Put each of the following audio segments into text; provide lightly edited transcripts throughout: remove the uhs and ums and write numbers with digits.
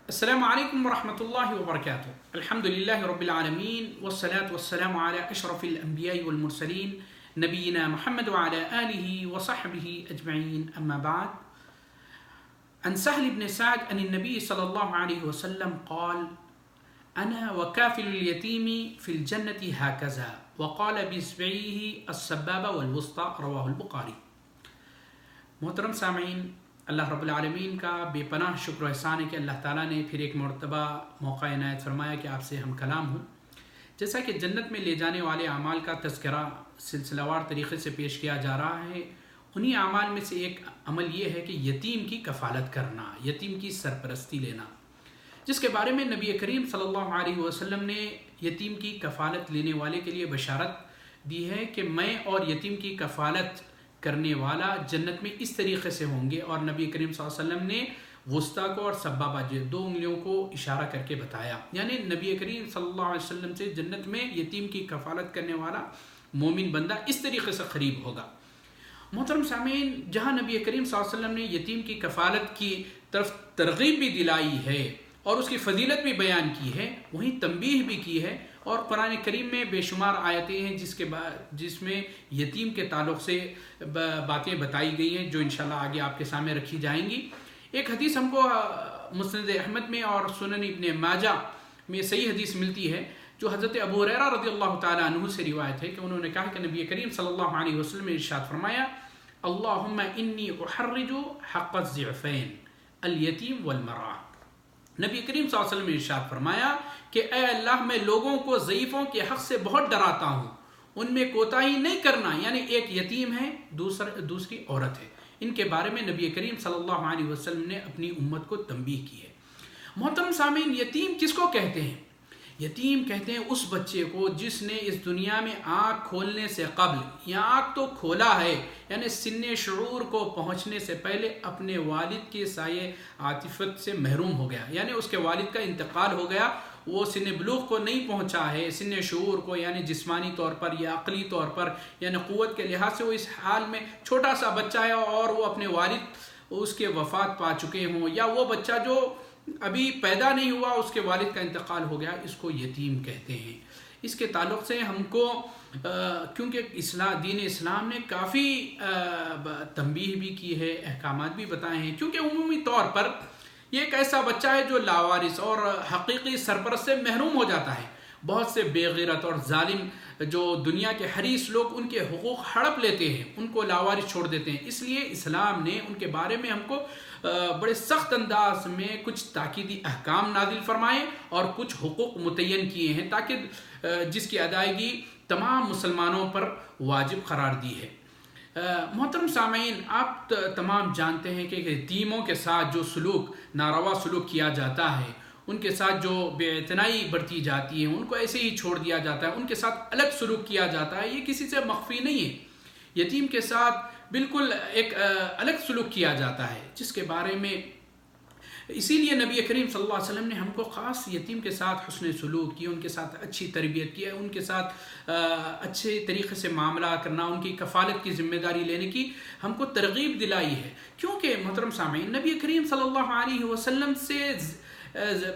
السلام علیکم ورحمۃ اللہ وبرکاتہ. الحمد للہ رب العالمین والصلاة والسلام علی اشرف الانبیاء والمرسلین نبینا محمد وعلى آلہ وصحبہ اجمعین. اما بعد. عن سهل بن سعد عن النبي صلی اللہ علیہ وسلم قال انا وكافل اليتيم في الجنة هكذا وقال باصبعه السبابة والوسطى. رواه البخاری. محترم سامعین، اللہ رب العالمین کا بے پناہ شکر و احسان ہے کہ اللہ تعالیٰ نے پھر ایک مرتبہ موقع عنایت فرمایا کہ آپ سے ہم کلام ہوں. جیسا کہ جنت میں لے جانے والے اعمال کا تذکرہ سلسلہ وار طریقے سے پیش کیا جا رہا ہے، انہی اعمال میں سے ایک عمل یہ ہے کہ یتیم کی کفالت کرنا، یتیم کی سرپرستی لینا، جس کے بارے میں نبی کریم صلی اللہ علیہ وسلم نے یتیم کی کفالت لینے والے کے لیے بشارت دی ہے کہ میں اور یتیم کی کفالت کرنے والا جنت میں اس طریقے سے ہوں گے. اور نبی کریم صلی اللہ علیہ وسلم نے وسطیٰ کو اور سبابہ دو انگلیوں کو اشارہ کر کے بتایا، یعنی نبی کریم صلی اللہ علیہ وسلم سے جنت میں یتیم کی کفالت کرنے والا مومن بندہ اس طریقے سے قریب ہوگا. محترم سامعین، جہاں نبی کریم صلی اللہ علیہ وسلم نے یتیم کی کفالت کی طرف ترغیب بھی دلائی ہے اور اس کی فضیلت بھی بیان کی ہے، وہیں تنبیہ بھی کی ہے. اور قرآن کریم میں بے شمار آیتیں ہیں جس میں یتیم کے تعلق سے باتیں بتائی گئی ہیں، جو انشاءاللہ آگے آپ کے سامنے رکھی جائیں گی. ایک حدیث ہم کو مسند احمد میں اور سنن ابن ماجہ میں صحیح حدیث ملتی ہے، جو حضرت ابو ہریرہ رضی اللہ تعالیٰ عنہ سے روایت ہے کہ انہوں نے کہا کہ نبی کریم صلی اللہ علیہ وسلم نے ارشاد فرمایا: اللہم انی احرج حق الضعفین الیتیم والمرأة. نبی کریم صلی اللہ علیہ وسلم نے ارشاد فرمایا کہ اے اللہ، میں لوگوں کو ضعیفوں کے حق سے بہت ڈراتا ہوں، ان میں کوتاہی نہیں کرنا. یعنی ایک یتیم ہے، دوسری عورت ہے، ان کے بارے میں نبی کریم صلی اللہ علیہ وسلم نے اپنی امت کو تنبیہ کی ہے. محترم سامعین، یتیم کس کو کہتے ہیں؟ یتیم کہتے ہیں اس بچے کو جس نے اس دنیا میں آنکھ کھولنے سے قبل، یا آنکھ تو کھولا ہے، یعنی سن شعور کو پہنچنے سے پہلے اپنے والد کے سایہ عاطفت سے محروم ہو گیا. یعنی اس کے والد کا انتقال ہو گیا، وہ سن بلوغ کو نہیں پہنچا ہے، سن شعور کو، یعنی جسمانی طور پر یا عقلی طور پر، یعنی قوت کے لحاظ سے وہ اس حال میں چھوٹا سا بچہ ہے اور وہ اپنے والد اس کے وفات پا چکے ہوں، یا وہ بچہ جو ابھی پیدا نہیں ہوا اس کے والد کا انتقال ہو گیا، اس کو یتیم کہتے ہیں. اس کے تعلق سے ہم کو کیونکہ دین اسلام نے کافی تنبیہ بھی کی ہے، احکامات بھی بتائے ہیں، کیونکہ عمومی طور پر یہ ایک ایسا بچہ ہے جو لاوارث اور حقیقی سرپرست سے محروم ہو جاتا ہے. بہت سے بے غیرت اور ظالم جو دنیا کے حریص لوگ ان کے حقوق ہڑپ لیتے ہیں، ان کو لاوارث چھوڑ دیتے ہیں. اس لیے اسلام نے ان کے بارے میں ہم کو بڑے سخت انداز میں کچھ تاکیدی احکام نازل فرمائے اور کچھ حقوق متعین کیے ہیں، تاکہ جس کی ادائیگی تمام مسلمانوں پر واجب قرار دی ہے. محترم سامعین، آپ تمام جانتے ہیں کہ یتیموں کے ساتھ جو سلوک، ناروا سلوک کیا جاتا ہے، ان کے ساتھ جو بے اعتنائی برتی جاتی ہے، ان کو ایسے ہی چھوڑ دیا جاتا ہے، ان کے ساتھ الگ سلوک کیا جاتا ہے، یہ کسی سے مخفی نہیں ہے. یتیم کے ساتھ بالکل ایک الگ سلوک کیا جاتا ہے، جس کے بارے میں اسی لیے نبی کریم صلی اللہ علیہ وسلم نے ہم کو خاص یتیم کے ساتھ حسن سلوک کی، ان کے ساتھ اچھی تربیت کی، ان کے ساتھ اچھے طریقے سے معاملہ کرنا، ان کی کفالت کی ذمہ داری لینے کی ہم کو ترغیب دلائی ہے. کیونکہ محترم سامعین، نبی کریم صلی اللہ علیہ وسلم سے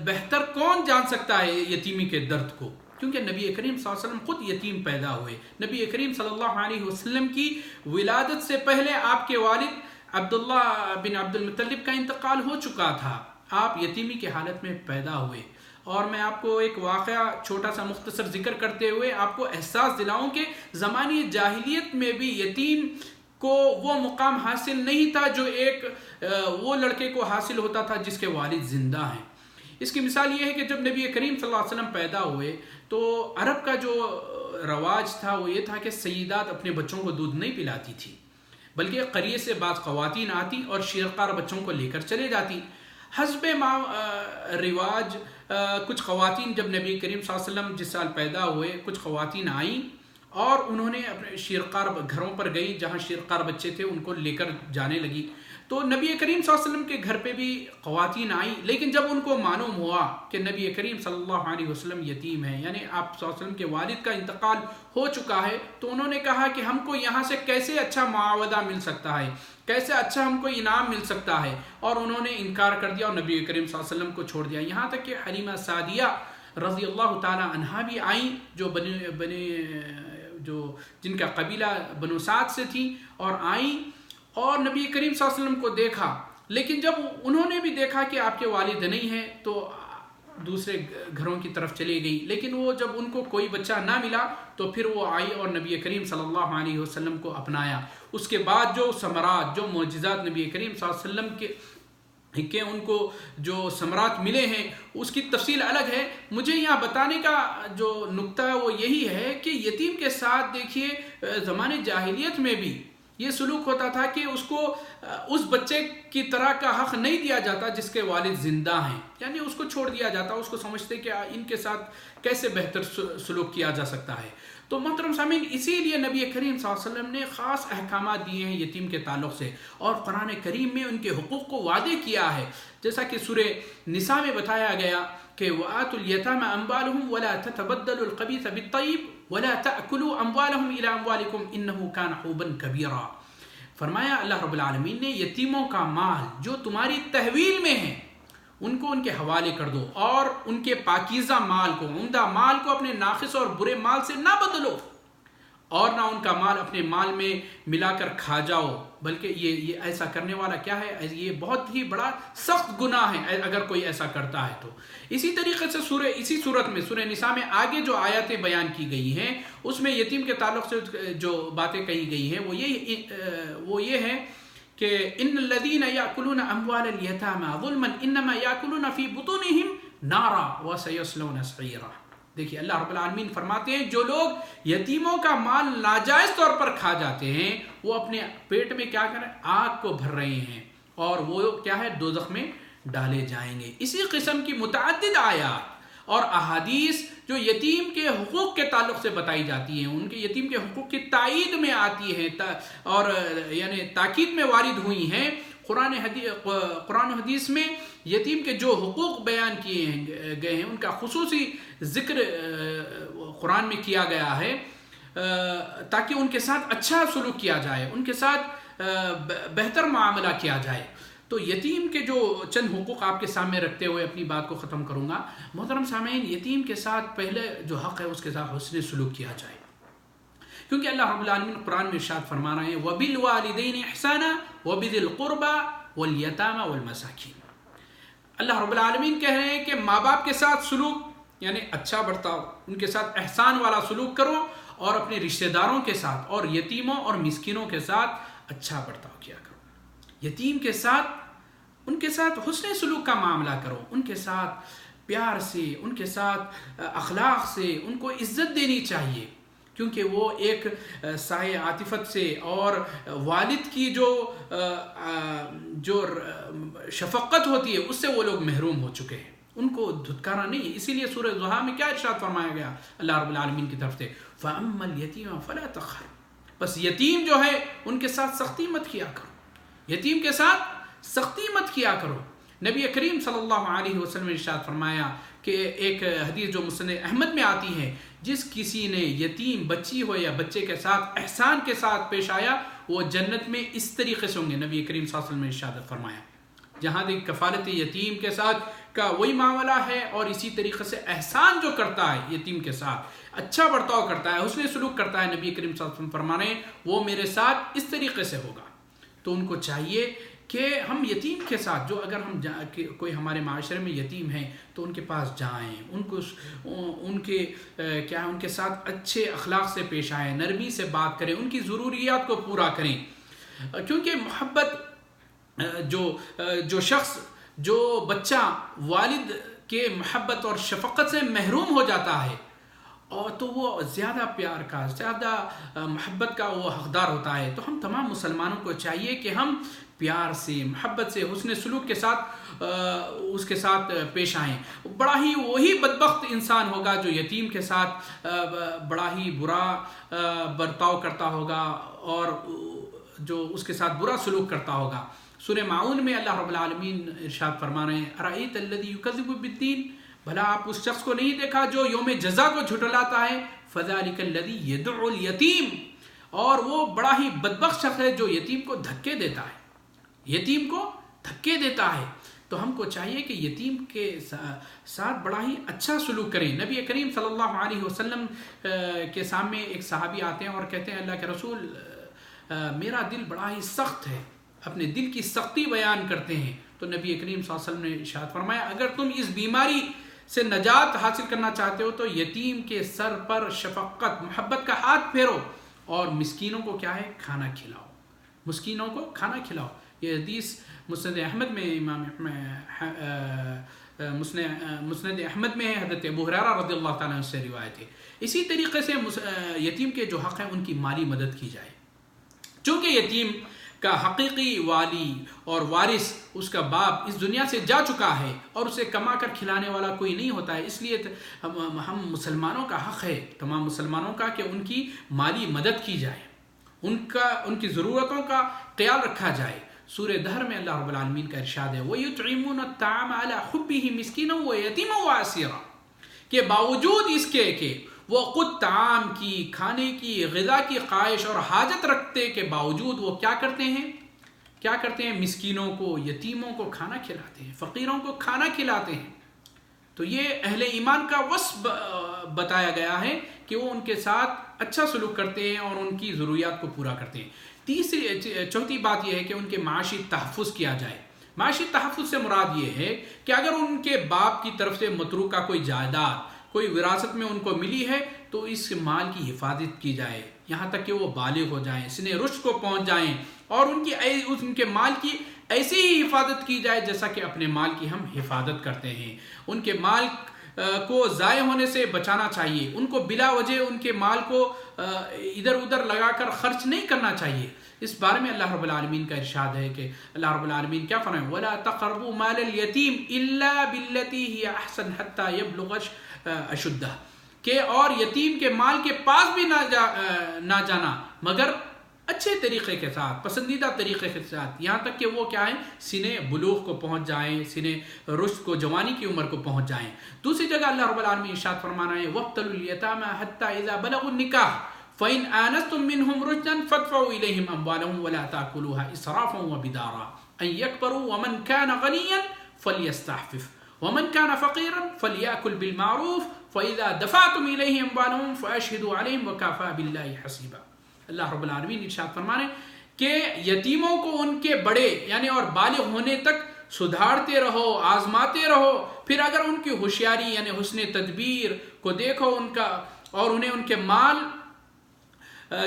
بہتر کون جان سکتا ہے یتیمی کے درد کو؟ کیونکہ نبی کریم صلی اللہ علیہ وسلم خود یتیم پیدا ہوئے. نبی کریم صلی اللہ علیہ وسلم کی ولادت سے پہلے آپ کے والد عبداللہ بن عبد المطلب کا انتقال ہو چکا تھا. آپ یتیمی کی حالت میں پیدا ہوئے. اور میں آپ کو ایک واقعہ چھوٹا سا مختصر ذکر کرتے ہوئے آپ کو احساس دلاؤں کہ زمانی جاہلیت میں بھی یتیم کو وہ مقام حاصل نہیں تھا جو ایک وہ لڑکے کو حاصل ہوتا تھا جس کے والد زندہ ہیں. اس کی مثال یہ ہے کہ جب نبی کریم صلی اللہ علیہ وسلم پیدا ہوئے تو عرب کا جو رواج تھا وہ یہ تھا کہ سیدات اپنے بچوں کو دودھ نہیں پلاتی تھی، بلکہ قریے سے بعض خواتین آتی اور شیرخوار بچوں کو لے کر چلے جاتی. حسب رواج کچھ خواتین جب نبی کریم صلی اللہ علیہ وسلم جس سال پیدا ہوئے، کچھ خواتین آئیں اور انہوں نے اپنے شیرخوار گھروں پر گئی، جہاں شیرخوار بچے تھے ان کو لے کر جانے لگی. تو نبی کریم صلی اللہ علیہ وسلم کے گھر پہ بھی خواتین آئیں، لیکن جب ان کو معلوم ہوا کہ نبی کریم صلی اللہ علیہ وسلم یتیم ہیں، یعنی آپ صلی اللہ علیہ وسلم کے والد کا انتقال ہو چکا ہے، تو انہوں نے کہا کہ ہم کو یہاں سے کیسے اچھا معاوضہ مل سکتا ہے، کیسے اچھا ہم کو انعام مل سکتا ہے، اور انہوں نے انکار کر دیا اور نبی کریم صلی اللہ علیہ وسلم کو چھوڑ دیا۔ یہاں تک کہ حلیمہ سعدیہ رضی اللہ تعالی عنہا بھی آئیں، جو جن کا قبیلہ بنو سعد سے تھی، اور آئیں اور نبی کریم صلی اللہ علیہ وسلم کو دیکھا، لیکن جب انہوں نے بھی دیکھا کہ آپ کے والد نہیں ہیں تو دوسرے گھروں کی طرف چلی گئی، لیکن وہ جب ان کو کوئی بچہ نہ ملا تو پھر وہ آئی اور نبی کریم صلی اللہ علیہ وسلم کو اپنایا۔ اس کے بعد جو ثمرات، جو معجزات نبی کریم صلی اللہ علیہ وسلم کے ان کو جو ثمرات ملے ہیں، اس کی تفصیل الگ ہے۔ مجھے یہاں بتانے کا جو نقطہ ہے وہ یہی ہے کہ یتیم کے ساتھ دیکھیے زمانے جاہلیت میں بھی یہ سلوک ہوتا تھا کہ اس کو اس بچے کی طرح کا حق نہیں دیا جاتا جس کے والد زندہ ہیں، یعنی اس کو چھوڑ دیا جاتا، اس کو سمجھتے کہ ان کے ساتھ کیسے بہتر سلوک کیا جا سکتا ہے۔ تو محترم سامعین، اسی لیے نبی کریم صلی اللہ علیہ وسلم نے خاص احکامات دیے ہیں یتیم کے تعلق سے، اور قرآن کریم میں ان کے حقوق کو واضح کیا ہے، جیسا کہ سورہ نساء میں بتایا گیا کہ وَآتُوا الْيَتَامَ أَمْوَالَهُمْ وَلَا تَتَبَدَّلُوا الْخَبِيثَ بِالطَّيِّبِ وَلَا تَأْكُلُوا أَمْوَالَهُمْ إِلَىٰ أَمْوَالِكُمْ إِنَّهُ كَانَ حُوبًا كَبِيرًا۔ فرمایا اللہ رب العالمین نے یتیموں کا مال جو تمہاری تحویل میں ہے ان کو ان کے حوالے کر دو، اور ان کے پاکیزہ مال کو، عمدہ مال کو اپنے ناقص اور برے مال سے نہ بدلو، اور نہ ان کا مال اپنے مال میں ملا کر کھا جاؤ، بلکہ یہ ایسا کرنے والا کیا ہے، یہ بہت ہی بڑا سخت گناہ ہے اگر کوئی ایسا کرتا ہے تو۔ اسی طریقے سے اسی صورت میں سورہ نساء میں آگے جو آیاتیں بیان کی گئی ہیں اس میں یتیم کے تعلق سے جو باتیں کہی گئی ہیں وہ یہ ہے کہ ان الذین یاکلون اموال الیتامی ظلما انما یاکلون فی بطونہم نارا وسیصلون سعیرا۔ دیکھیے اللہ رب العالمین فرماتے ہیں جو لوگ یتیموں کا مال ناجائز طور پر کھا جاتے ہیں وہ اپنے پیٹ میں کیا کریں، آگ کو بھر رہے ہیں، اور وہ کیا ہے، دوزخ میں ڈالے جائیں گے۔ اسی قسم کی متعدد آیات اور احادیث جو یتیم کے حقوق کے تعلق سے بتائی جاتی ہیں، ان کے یتیم کے حقوق کی تائید میں آتی ہیں اور یعنی تاکید میں وارد ہوئی ہیں۔ قرآن و حدیث میں یتیم کے جو حقوق بیان کیے گئے ہیں ان کا خصوصی ذکر قرآن میں کیا گیا ہے تاکہ ان کے ساتھ اچھا سلوک کیا جائے، ان کے ساتھ بہتر معاملہ کیا جائے۔ تو یتیم کے جو چند حقوق آپ کے سامنے رکھتے ہوئے اپنی بات کو ختم کروں گا۔ محترم سامعین، یتیم کے ساتھ پہلے جو حق ہے اس کے ساتھ حسن سلوک کیا جائے، کیونکہ اللہ رب العالمین قرآن میں ارشاد فرما رہے ہیں وَبِالْوَالِدَيْنِ إِحْسَانًا وَبِذِي الْقُرْبَى وَالْيَتَامَى وَالْمَسَاكِينِ۔ اللہ رب العالمین کہہ رہے ہیں کہ ماں باپ کے ساتھ سلوک یعنی اچھا برتاؤ، ان کے ساتھ احسان والا سلوک کرو، اور اپنے رشتہ داروں کے ساتھ اور یتیموں اور مسکینوں کے ساتھ اچھا برتاؤ کیا کرو۔ یتیم کے ساتھ ان کے ساتھ حسن سلوک کا معاملہ کرو، ان کے ساتھ پیار سے، ان کے ساتھ اخلاق سے ان کو عزت دینی چاہیے، کیونکہ وہ ایک سایہ عاطفت سے اور والد کی جو شفقت ہوتی ہے اس سے وہ لوگ محروم ہو چکے ہیں، ان کو دھتکارا نہیں ہے۔ اسی لیے سورہ ضحیٰ میں کیا ارشاد فرمایا گیا اللہ رب العالمین کی طرف سے فَأَمَّا الْيَتِيمَ فَلَا تَقْهَرْ، بس یتیم جو ہے ان کے ساتھ سختی مت کیا کرو، یتیم کے ساتھ سختی مت کیا کرو۔ نبی کریم صلی اللہ علیہ وسلم نے ارشاد فرمایا کہ ایک حدیث جو مسند احمد میں آتی ہے، جس کسی نے یتیم بچی ہو یا بچے کے ساتھ احسان کے ساتھ پیش آیا وہ جنت میں اس طریقے سے ہوں گے۔ نبی کریم صلی اللہ علیہ وسلم نے ارشاد فرمایا جہاں دیکھ کفالت یتیم کے ساتھ کا وہی معاملہ ہے، اور اسی طریقے سے احسان جو کرتا ہے یتیم کے ساتھ، اچھا برتاؤ کرتا ہے، حسن سلوک کرتا ہے، نبی کریم صلی اللہ علیہ وسلم فرمانے وہ میرے ساتھ اس طریقے سے ہوگا۔ تو ان کو چاہیے کہ ہم یتیم کے ساتھ جو اگر ہم کوئی ہمارے معاشرے میں یتیم ہیں تو ان کے پاس جائیں، ان کے ساتھ اچھے اخلاق سے پیش آئیں، نرمی سے بات کریں، ان کی ضروریات کو پورا کریں، کیونکہ محبت جو بچہ والد کے محبت اور شفقت سے محروم ہو جاتا ہے اور تو وہ زیادہ پیار کا، زیادہ محبت کا وہ حقدار ہوتا ہے۔ تو ہم تمام مسلمانوں کو چاہیے کہ ہم پیار سے، محبت سے، حسن سلوک کے ساتھ اس کے ساتھ پیش آئیں۔ بڑا ہی وہی بدبخت انسان ہوگا جو یتیم کے ساتھ بڑا ہی برا برتاؤ کرتا ہوگا اور جو اس کے ساتھ برا سلوک کرتا ہوگا۔ سورہ معون میں اللہ رب العالمین ارشاد فرما رہے ہیں ارأیت الذی یکذب بالدین، بھلا آپ اس شخص کو نہیں دیکھا جو یوم جزا کو جھٹلاتا ہے، فذلک الذی یدعو الیتیم، اور وہ بڑا ہی بدبخت شخص ہے جو یتیم کو دھکے دیتا ہے، یتیم کو دھکے دیتا ہے۔ تو ہم کو چاہیے کہ یتیم کے ساتھ بڑا ہی اچھا سلوک کریں۔ نبی کریم صلی اللہ علیہ وسلم کے سامنے ایک صحابی آتے ہیں اور کہتے ہیں اللہ کے رسول میرا دل بڑا ہی سخت ہے، اپنے دل کی سختی بیان کرتے ہیں۔ تو نبی کریم صلی اللہ علیہ وسلم نے ارشاد فرمایا اگر تم اس بیماری سے نجات حاصل کرنا چاہتے ہو تو یتیم کے سر پر شفقت محبت کا ہاتھ پھیرو اور مسکینوں کو کیا ہے کھانا کھلاؤ، مسکینوں کو کھانا کھلاؤ۔ یہ حدیث مسند احمد میں امام مسند احمد میں ہے، حضرت ابو ہریرہ رضی اللہ تعالیٰ عنہ سے روایت ہے۔ اسی طریقے سے یتیم کے جو حق ہیں ان کی مالی مدد کی جائے، چونکہ یتیم کا حقیقی والی اور وارث اس کا باپ اس دنیا سے جا چکا ہے اور اسے کما کر کھلانے والا کوئی نہیں ہوتا ہے، اس لیے ہم مسلمانوں کا حق ہے، تمام مسلمانوں کا، کہ ان کی مالی مدد کی جائے، ان کی ضرورتوں کا خیال رکھا جائے۔ سورہ دہر میں اللہ رب العالمین کا ارشاد ہے وَيُطْعِمُونَ الطَّعَامَ عَلَىٰ حُبِّهِ مِسْكِينًا وَيَتِيمًا وَأَسِيرًا، کہ باوجود اس کے کہ وہ خود طعام کی، کھانے کی، غذا کی خواہش اور حاجت رکھتے کے باوجود وہ کیا کرتے ہیں مسکینوں کو، یتیموں کو کھانا کھلاتے ہیں، فقیروں کو کھانا کھلاتے ہیں۔ تو یہ اہل ایمان کا وصف بتایا گیا ہے کہ وہ ان کے ساتھ اچھا سلوک کرتے ہیں اور ان کی ضروریات کو پورا کرتے ہیں۔ چوتھی بات یہ ہے کہ ان کے معاشی تحفظ کیا جائے۔ معاشی تحفظ سے مراد یہ ہے کہ اگر ان کے باپ کی طرف سے متروکہ کوئی جائیداد، کوئی وراثت میں ان کو ملی ہے تو اس مال کی حفاظت کی جائے یہاں تک کہ وہ بالغ ہو جائیں، سن رشد کو پہنچ جائیں، اور ان کے مال کی ایسی ہی حفاظت کی جائے جیسا کہ اپنے مال کی ہم حفاظت کرتے ہیں۔ ان کے مال کو ضائع ہونے سے بچانا چاہیے، ان کو بلا وجہ ان کے مال کو ادھر ادھر لگا کر خرچ نہیں کرنا چاہیے۔ اس بارے میں اللہ رب العالمین کا ارشاد ہے کہ اللہ رب العالمین کیا فرمائے وَلَا تَقْرَبُوا مَالَ الْيَتِيمِ إِلَّا بِالَّتِي هِيَ أَحْسَنُ حَتَّى يَبْلُغَ أَشُدَّهُ، کہ اور یتیم کے مال کے پاس بھی نہ جانا مگر اچھے طریقے کے ساتھ، پسندیدہ طریقے کے ساتھ، یہاں تک کہ وہ کیا ہے سنے بلوغ کو پہنچ جائیں، سنے رشد کو، جوانی کی عمر کو پہنچ جائیں۔ دوسری جگہ اللہ رب العالمین ارشاد فرمانا ہے وَابْتَلُوا الْيَتَامَى حَتَّى إِذَا بَلَغُوا النِّكَاحَ فَإِنْ آنَسْتُم مِّنْهُمْ رُشْدًا فَادْفَعُوا إِلَيْهِمْ أَمْوَالَهُمْ وَلَا تَأْكُلُوهَا إِسْرَافًا وَبِدَارًا أَن يَكْبَرُوا وَمَنْ كَانَ غَنِيًّا فَلْيَسْتَعْفِفْ وَمَنْ كَانَ فَقِيرًا فَلْيَأْكُلْ بِالْمَعْرُوفِ فَإِذَا دَفَعْتُمْ إِلَيْهِمْ أَمْوَالَهُمْ فَأَشْهِدُوا عَلَيْهِمْ وَكَفَىٰ بِاللَّهِ حَسِيبًا۔ اللہ رب العالمین ارشاد فرمانے کہ یتیموں کو ان کے بڑے یعنی اور بالغ ہونے تک سدھارتے رہو، آزماتے رہو، پھر اگر ان کی ہوشیاری یعنی حسن تدبیر کو دیکھو ان کا، اور انہیں ان کے مال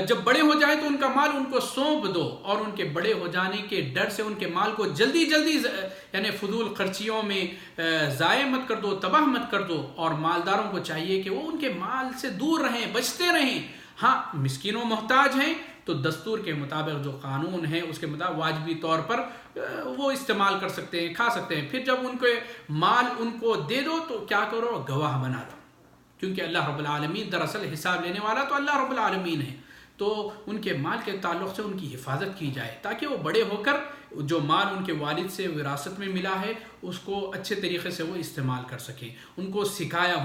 جب بڑے ہو جائیں تو ان کا مال ان کو سونپ دو، اور ان کے بڑے ہو جانے کے ڈر سے ان کے مال کو جلدی یعنی فضول خرچیوں میں ضائع مت کر دو، تباہ مت کر دو، اور مالداروں کو چاہیے کہ وہ ان کے مال سے دور رہیں، بچتے رہیں۔ ہاں مسکین و محتاج ہیں تو دستور کے مطابق جو قانون ہے اس کے مطابق واجبی طور پر وہ استعمال کر سکتے ہیں، کھا سکتے ہیں، پھر جب ان کے مال ان کو دے دو تو کیا کرو گواہ بنا دو، کیونکہ اللہ رب العالمین دراصل حساب لینے والا تو اللہ رب العالمین ہے۔ تو ان کے مال کے تعلق سے ان کی حفاظت کی جائے تاکہ وہ بڑے ہو کر جو مال ان کے والد سے وراثت میں ملا ہے اس کو اچھے طریقے سے وہ استعمال کر سکیں، ان کو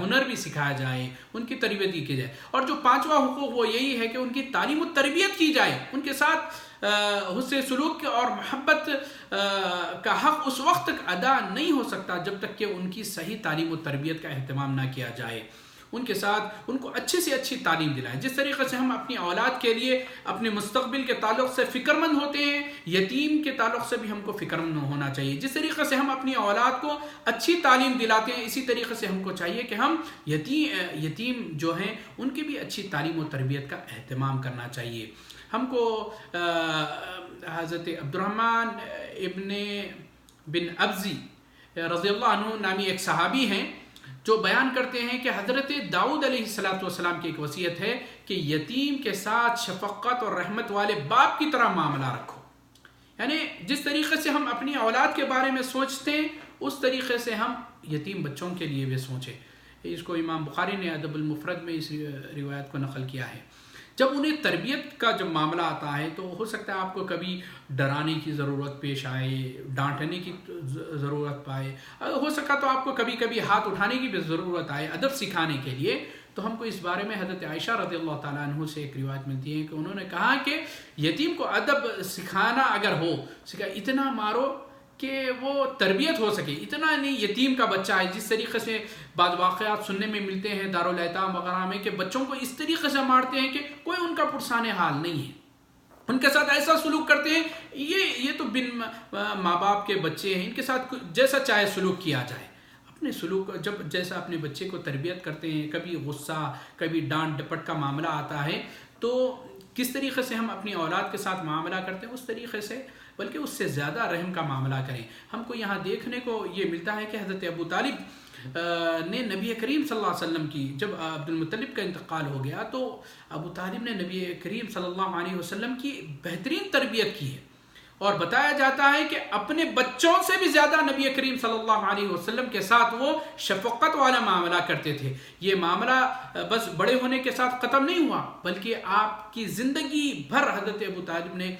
ہنر بھی سکھایا جائے، ان کی تربیت کی جائے۔ اور جو پانچواں حقوق وہ یہی ہے کہ ان کی تعلیم و تربیت کی جائے، ان کے ساتھ حسن سلوک اور محبت کا حق اس وقت تک ادا نہیں ہو سکتا جب تک کہ ان کی صحیح تعلیم و تربیت کا اہتمام نہ کیا جائے۔ ان کے ساتھ ان کو اچھے سے اچھی تعلیم دلائیں۔ جس طریقے سے ہم اپنی اولاد کے لیے اپنے مستقبل کے تعلق سے فکر مند ہوتے ہیں، یتیم کے تعلق سے بھی ہم کو فکر مند ہونا چاہیے۔ جس طریقے سے ہم اپنی اولاد کو اچھی تعلیم دلاتے ہیں اسی طریقے سے ہم کو چاہیے کہ ہم یتیم جو ہیں ان کی بھی اچھی تعلیم و تربیت کا اہتمام کرنا چاہیے۔ ہم کو حضرت عبد الرحمن ابن بن ابزی رضی اللہ عنہ نامی ایک صحابی ہیں جو بیان کرتے ہیں کہ حضرت داؤد علیہ السلام کی ایک وصیت ہے کہ یتیم کے ساتھ شفقت اور رحمت والے باپ کی طرح معاملہ رکھو، یعنی جس طریقے سے ہم اپنی اولاد کے بارے میں سوچتے ہیں اس طریقے سے ہم یتیم بچوں کے لیے بھی سوچیں۔ اس کو امام بخاری نے ادب المفرد میں اس روایت کو نقل کیا ہے۔ جب انہیں تربیت کا جب معاملہ آتا ہے تو ہو سکتا ہے آپ کو کبھی ڈرانے کی ضرورت پیش آئے، ڈانٹنے کی ضرورت پائے، ہو سکا تو آپ کو کبھی کبھی ہاتھ اٹھانے کی بھی ضرورت آئے ادب سکھانے کے لیے. تو ہم کو اس بارے میں حضرت عائشہ رضی اللہ تعالیٰ عنہ سے ایک روایت ملتی ہے کہ انہوں نے کہا کہ یتیم کو ادب سکھانا اگر ہو، اتنا مارو کہ وہ تربیت ہو سکے. اتنا نہیں یتیم کا بچہ ہے، جس طریقے سے بعض واقعات سننے میں ملتے ہیں دارالایتام وغیرہ میں کہ بچوں کو اس طریقے سے مارتے ہیں کہ کوئی ان کا پرسان حال نہیں ہے، ان کے ساتھ ایسا سلوک کرتے ہیں یہ تو بن ماں باپ کے بچے ہیں، ان کے ساتھ جیسا چاہے سلوک کیا جائے. اپنے سلوک جب جیسا اپنے بچے کو تربیت کرتے ہیں، کبھی غصہ کبھی ڈانٹ ڈپٹ کا معاملہ آتا ہے تو کس طریقے سے ہم اپنی اولاد کے ساتھ معاملہ کرتے ہیں اس طریقے سے، بلکہ اس سے زیادہ رحم کا معاملہ کریں. ہم کو یہاں دیکھنے کو یہ ملتا ہے کہ حضرت ابو طالب نے نبی کریم صلی اللہ علیہ وسلم کی، جب عبد المطلب کا انتقال ہو گیا تو ابو طالب نے نبی کریم صلی اللہ علیہ وسلم کی بہترین تربیت کی ہے. اور بتایا جاتا ہے کہ اپنے بچوں سے بھی زیادہ نبی کریم صلی اللہ علیہ وسلم کے ساتھ وہ شفقت والا معاملہ کرتے تھے. یہ معاملہ بس بڑے ہونے کے ساتھ ختم نہیں ہوا، بلکہ آپ کی زندگی بھر حضرت ابو طالب نے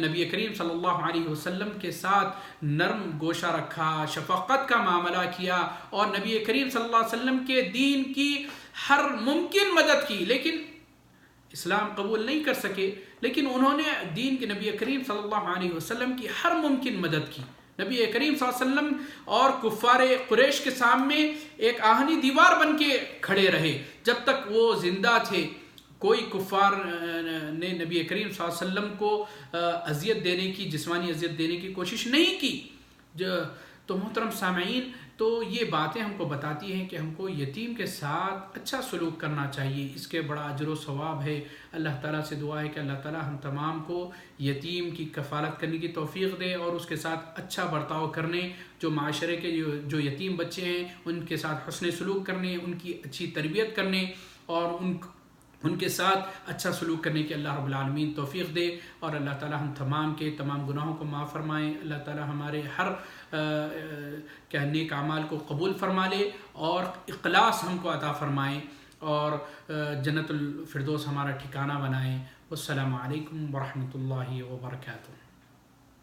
نبی کریم صلی اللہ علیہ وسلم کے ساتھ نرم گوشہ رکھا، شفقت کا معاملہ کیا اور نبی کریم صلی اللہ علیہ وسلم کے دین کی ہر ممکن مدد کی. لیکن اسلام قبول نہیں کر سکے، لیکن انہوں نے دین کے نبی کریم صلی اللہ علیہ وسلم کی ہر ممکن مدد کی. نبی کریم صلی اللہ علیہ وسلم اور کفار قریش کے سامنے ایک آہنی دیوار بن کے کھڑے رہے جب تک وہ زندہ تھے. کوئی کفار نے نبی کریم صلی اللہ علیہ وسلم کو اذیت دینے کی، جسمانی اذیت دینے کی کوشش نہیں کی. تو محترم سامعین، تو یہ باتیں ہم کو بتاتی ہیں کہ ہم کو یتیم کے ساتھ اچھا سلوک کرنا چاہیے. اس کے بڑا اجر و ثواب ہے. اللہ تعالیٰ سے دعا ہے کہ اللہ تعالیٰ ہم تمام کو یتیم کی کفالت کرنے کی توفیق دے اور اس کے ساتھ اچھا برتاؤ کرنے، جو معاشرے کے جو یتیم بچے ہیں ان کے ساتھ حسن سلوک کرنے، ان کی اچھی تربیت کرنے اور ان کے ساتھ اچھا سلوک کرنے کی اللہ رب العالمین توفیق دے. اور اللہ تعالیٰ ہم تمام کے تمام گناہوں کو معاف فرمائیں. اللہ تعالیٰ ہمارے ہر نیک اعمال کو قبول فرما لے اور اخلاص ہم کو عطا فرمائیں اور جنت الفردوس ہمارا ٹھکانہ بنائیں. والسلام علیکم ورحمۃ اللہ وبرکاتہ.